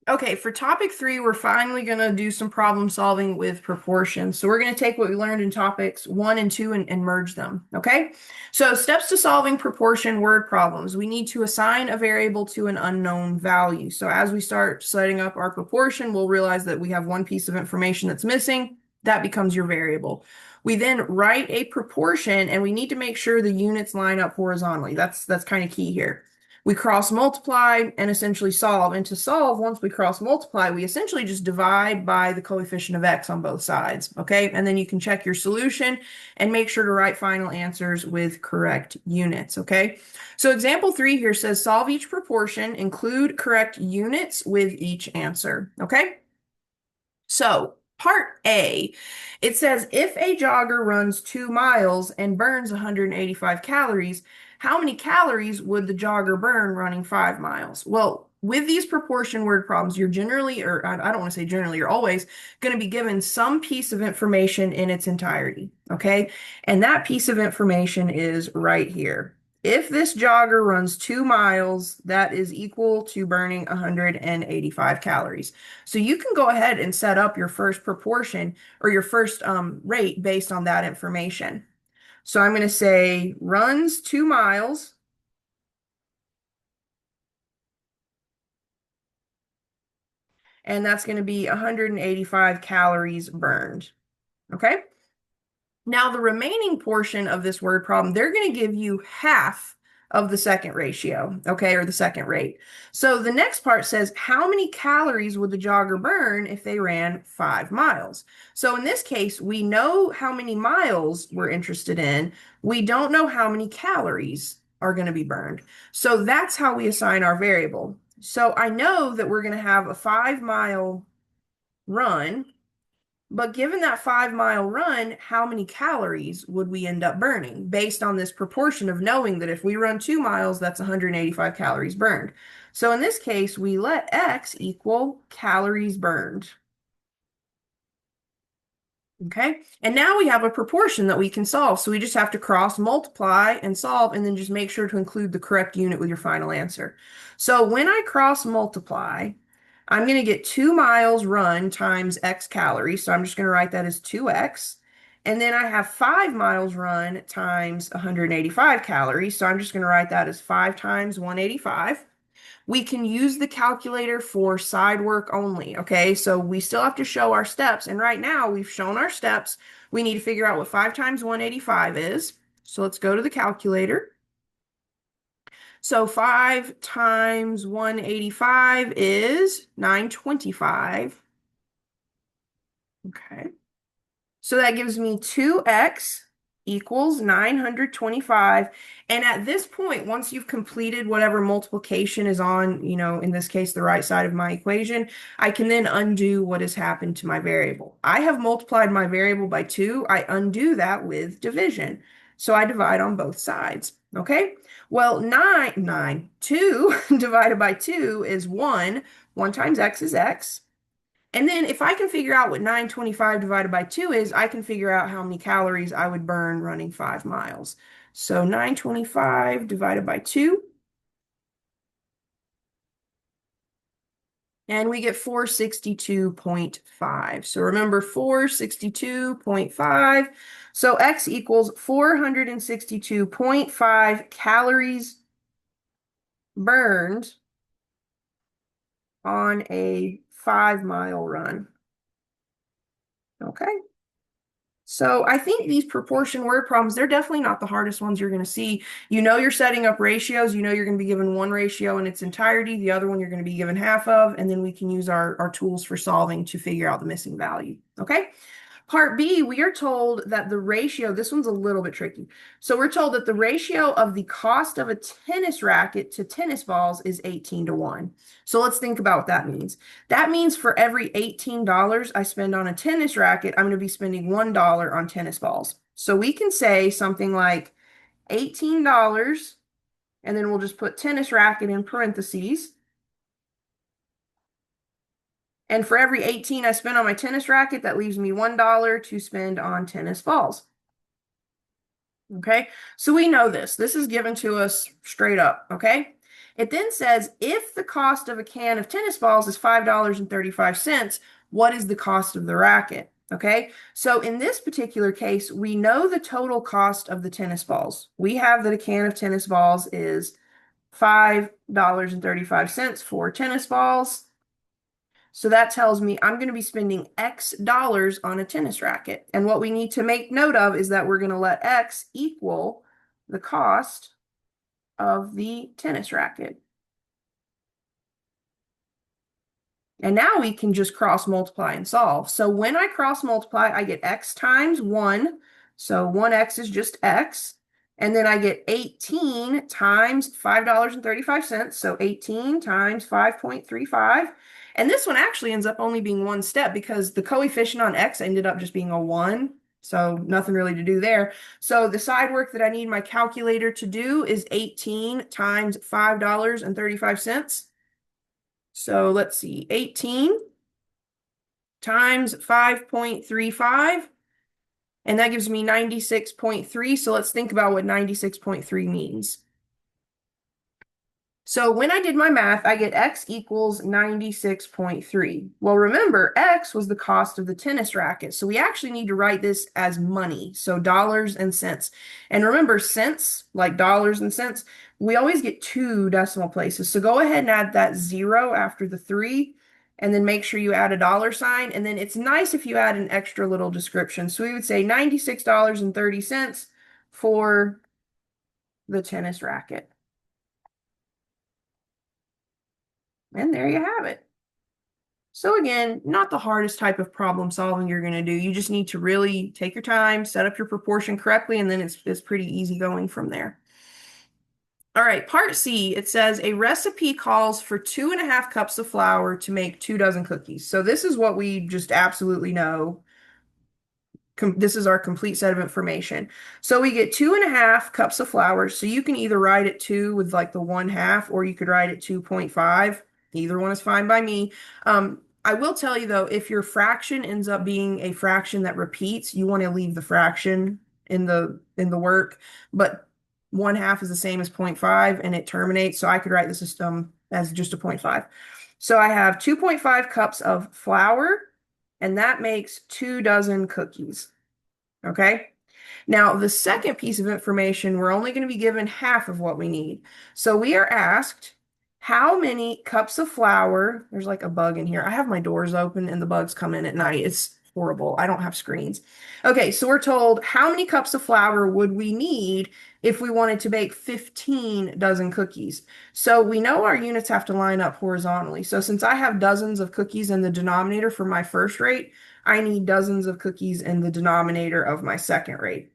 Okay, for topic 3, we're finally going to do some problem solving with proportions. So we're going to take what we learned in topics 1 and 2 and merge them. Okay, so steps to solving proportion word problems. We need to assign a variable to an unknown value. So as we start setting up our proportion, we'll realize that we have one piece of information that's missing. That becomes your variable. We then write a proportion and we need to make sure the units line up horizontally. That's kind of key here. We cross multiply and essentially solve. And to solve, once we cross multiply, we essentially just divide by the coefficient of x on both sides. Okay. And then you can check your solution and make sure to write final answers with correct units. Okay. So example 3 here says solve each proportion, include correct units with each answer. Okay. So part A, it says if a jogger runs 2 miles and burns 185 calories, how many calories would the jogger burn running 5 miles? Well, with these proportion word problems, you're generally, or I don't want to say generally, you're always going to be given some piece of information in its entirety. Okay. And that piece of information is right here. If this jogger runs 2 miles, that is equal to burning 185 calories. So you can go ahead and set up your first proportion or your first rate based on that information. So I'm going to say runs 2 miles, and that's going to be 185 calories burned. Okay. Now, the remaining portion of this word problem, they're going to give you half of the second ratio, okay, or the second rate. So the next part says, how many calories would the jogger burn if they ran 5 miles? So in this case, we know how many miles we're interested in. We don't know how many calories are going to be burned. So that's how we assign our variable. So I know that we're going to have a 5-mile run. But given that 5-mile run, how many calories would we end up burning based on this proportion of knowing that if we run 2 miles, that's 185 calories burned. So in this case, we let X equal calories burned. Okay, and now we have a proportion that we can solve. So we just have to cross multiply and solve, and then just make sure to include the correct unit with your final answer. So when I cross multiply, I'm going to get 2 miles run times X calories. So I'm just going to write that as 2X. And then I have 5 miles run times 185 calories. So I'm just going to write that as 5 times 185. We can use the calculator for side work only. Okay, so we still have to show our steps. And right now we've shown our steps. We need to figure out what 5 times 185 is. So let's go to the calculator. So 5 times 185 is 925. Okay. So that gives me 2x equals 925. And at this point, once you've completed whatever multiplication is on, in this case, the right side of my equation, I can then undo what has happened to my variable. I have multiplied my variable by 2. I undo that with division. So I divide on both sides. Okay. Well, 2 divided by 2 is 1. 1 times x is x. And then if I can figure out what 925 divided by 2 is, I can figure out how many calories I would burn running 5 miles. So 925 divided by 2, and we get 462.5. So remember 462.5. So X equals 462.5 calories burned on a 5-mile run. Okay. So I think these proportion word problems, they're definitely not the hardest ones you're going to see. You know you're setting up ratios. You know you're going to be given one ratio in its entirety. The other one you're going to be given half of. And then we can use our tools for solving to figure out the missing value. Okay? Part B, we are told that the ratio, this one's a little bit tricky. So we're told that the ratio of the cost of a tennis racket to tennis balls is 18-1. So let's think about what that means. That means for every $18 I spend on a tennis racket, I'm going to be spending $1 on tennis balls. So we can say something like $18, and then we'll just put tennis racket in parentheses. And for every 18 I spend on my tennis racket, that leaves me $1 to spend on tennis balls. Okay, so we know this. This is given to us straight up, okay? It then says, if the cost of a can of tennis balls is $5.35, what is the cost of the racket? Okay, so in this particular case, we know the total cost of the tennis balls. We have that a can of tennis balls is $5.35 for tennis balls. So that tells me I'm going to be spending X dollars on a tennis racket. And what we need to make note of is that we're going to let X equal the cost of the tennis racket. And now we can just cross multiply and solve. So when I cross multiply, I get X times 1. So 1X is just X. And then I get 18 times $5.35. So 18 times 5.35. And this one actually ends up only being one step because the coefficient on X ended up just being a 1. So nothing really to do there. So the side work that I need my calculator to do is 18 times $5.35. So let's see, 18 times 5.35, and that gives me 96.3. So let's think about what 96.3 means. So when I did my math, I get X equals 96.3. Well, remember, X was the cost of the tennis racket. So we actually need to write this as money. So dollars and cents. And remember, cents, like dollars and cents, we always get 2 decimal places. So go ahead and add that 0 after the 3, and then make sure you add a dollar sign. And then it's nice if you add an extra little description. So we would say $96.30 for the tennis racket. And there you have it. So again, not the hardest type of problem solving you're going to do. You just need to really take your time, set up your proportion correctly, and then it's pretty easy going from there. All right, part C, it says a recipe calls for 2.5 cups of flour to make 2 dozen cookies. So this is what we just absolutely know. This is our complete set of information. So we get 2.5 cups of flour. So you can either write it 2 with like the 1/2, or you could write it 2.5. Either one is fine by me. I will tell you though, if your fraction ends up being a fraction that repeats, you want to leave the fraction in the work. But 1/2 is the same as 0.5 and it terminates. So I could write the system as just a 0.5. So I have 2.5 cups of flour, and that makes 2 dozen cookies. Okay. Now, the second piece of information, we're only going to be given half of what we need. So we are asked, how many cups of flour? There's like a bug in here. I have my doors open and the bugs come in at night. It's horrible. I don't have screens. Okay, so we're told how many cups of flour would we need if we wanted to bake 15 dozen cookies. So we know our units have to line up horizontally. So since I have dozens of cookies in the denominator for my first rate, I need dozens of cookies in the denominator of my second rate.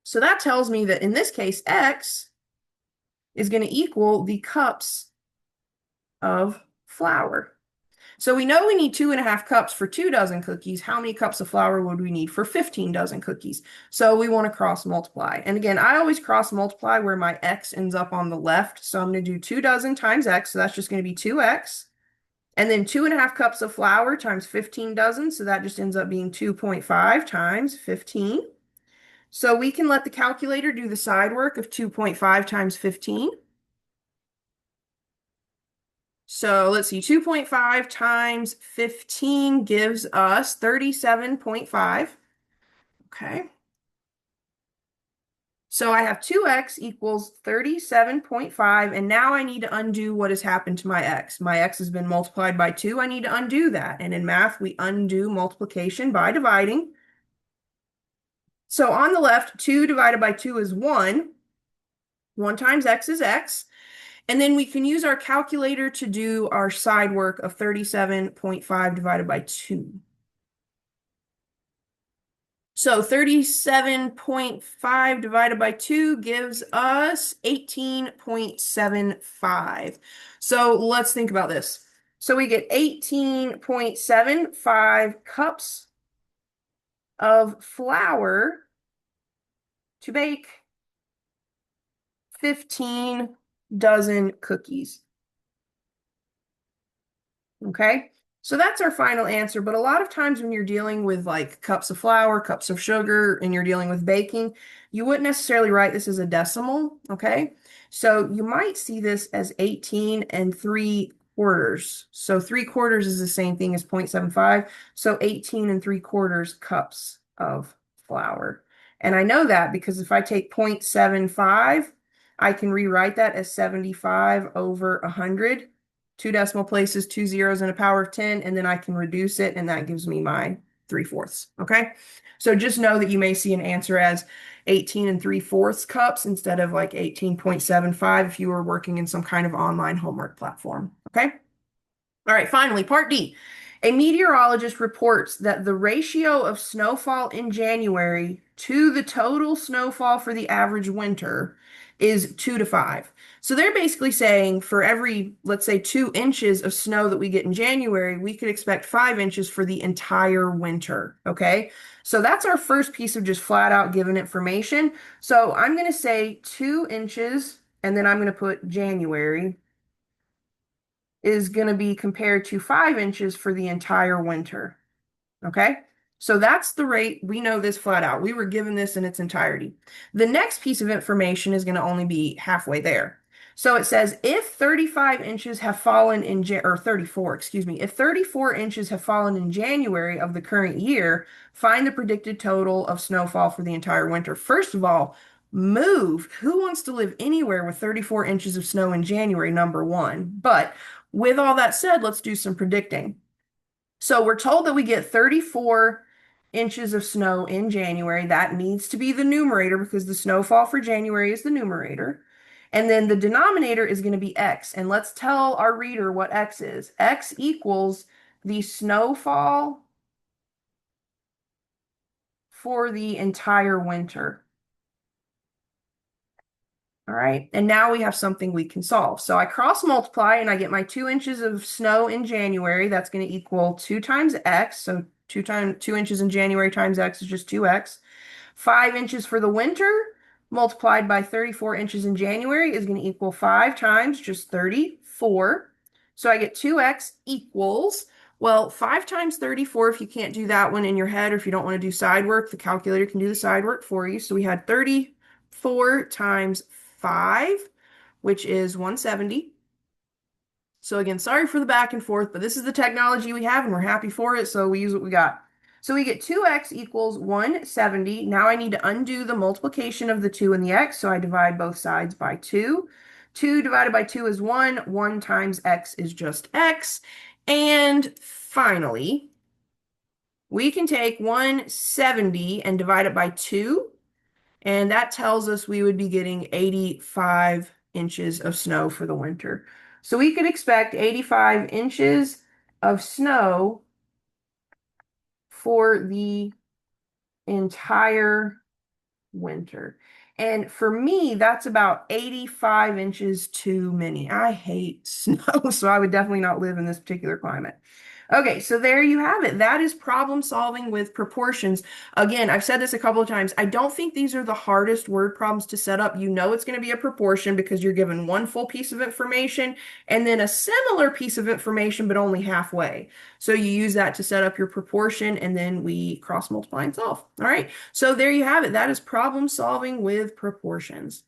So that tells me that in this case, X is going to equal the cups of flour. So we know we need 2.5 cups for 2 dozen cookies. How many cups of flour would we need for 15 dozen cookies? So we want to cross multiply. And again, I always cross multiply where my X ends up on the left. So I'm going to do 2 dozen times X. So that's just going to be 2X. And then 2.5 cups of flour times 15 dozen. So that just ends up being 2.5 times 15. So we can let the calculator do the side work of 2.5 times 15. So let's see, 2.5 times 15 gives us 37.5. Okay. So I have 2x equals 37.5, and now I need to undo what has happened to my x. My x has been multiplied by 2. I need to undo that. And in math, we undo multiplication by dividing. So on the left, 2 divided by 2 is 1. 1 times x is x. And then we can use our calculator to do our side work of 37.5 divided by 2. So 37.5 divided by 2 gives us 18.75. So let's think about this. So we get 18.75 cups of flour to bake 15 dozen cookies. Okay, so that's our final answer. But a lot of times when you're dealing with like cups of flour, cups of sugar, and you're dealing with baking, you wouldn't necessarily write this as a decimal. Okay, So you might see this as 18 and 3/4. So 3/4 is the same thing as 0.75. So 18 and 3/4 cups of flour. And I know that because if I take 0.75, I can rewrite that as 75 over 100. Two decimal places, two zeros, and a power of 10, and then I can reduce it, and that gives me my 3/4. Okay? So just know that you may see an answer as 18 and 3/4 cups instead of like 18.75 if you were working in some kind of online homework platform. Okay? All right, finally, part D. A meteorologist reports that the ratio of snowfall in January to the total snowfall for the average winter is 2 to 5. So they're basically saying for every, let's say, 2 inches of snow that we get in January, we could expect 5 inches for the entire winter. Okay. So that's our first piece of just flat out given information. So I'm going to say 2 inches, and then I'm going to put January is going to be compared to 5 inches for the entire winter. Okay. So that's the rate. We know this flat out. We were given this in its entirety. The next piece of information is going to only be halfway there. So it says if 35 inches have fallen in, or 34, excuse me, if 34 inches have fallen in January of the current year, find the predicted total of snowfall for the entire winter. First of all, move. Who wants to live anywhere with 34 inches of snow in January, number one? But with all that said, let's do some predicting. So we're told that we get 34 inches of snow in January. That needs to be the numerator because the snowfall for January is the numerator. And then the denominator is going to be X. And let's tell our reader what X is. X equals the snowfall for the entire winter. All right, and now we have something we can solve. So I cross multiply and I get my 2 inches of snow in January. That's going to equal 2 times X. So 2 inches in January times X is just 2X. 5 inches for the winter multiplied by 34 inches in January is going to equal 5 times just 34. So I get 2X equals, well, 5 times 34, if you can't do that one in your head or if you don't want to do side work, the calculator can do the side work for you. So we had 34 times 5, which is 170. So again, sorry for the back and forth, but this is the technology we have and we're happy for it, so we use what we got. So we get 2x equals 170. Now I need to undo the multiplication of the 2 and the x, so I divide both sides by 2. 2 divided by 2 is 1. 1 times x is just x. And finally, we can take 170 and divide it by 2. And that tells us we would be getting 85 inches of snow for the winter. So we could expect 85 inches of snow for the entire winter. And for me, that's about 85 inches too many. I hate snow, so I would definitely not live in this particular climate. Okay, so there you have it. That is problem solving with proportions. Again, I've said this a couple of times. I don't think these are the hardest word problems to set up. You know it's going to be a proportion because you're given one full piece of information and then a similar piece of information, but only halfway. So you use that to set up your proportion, and then we cross multiply and solve. All right, so there you have it. That is problem solving with proportions.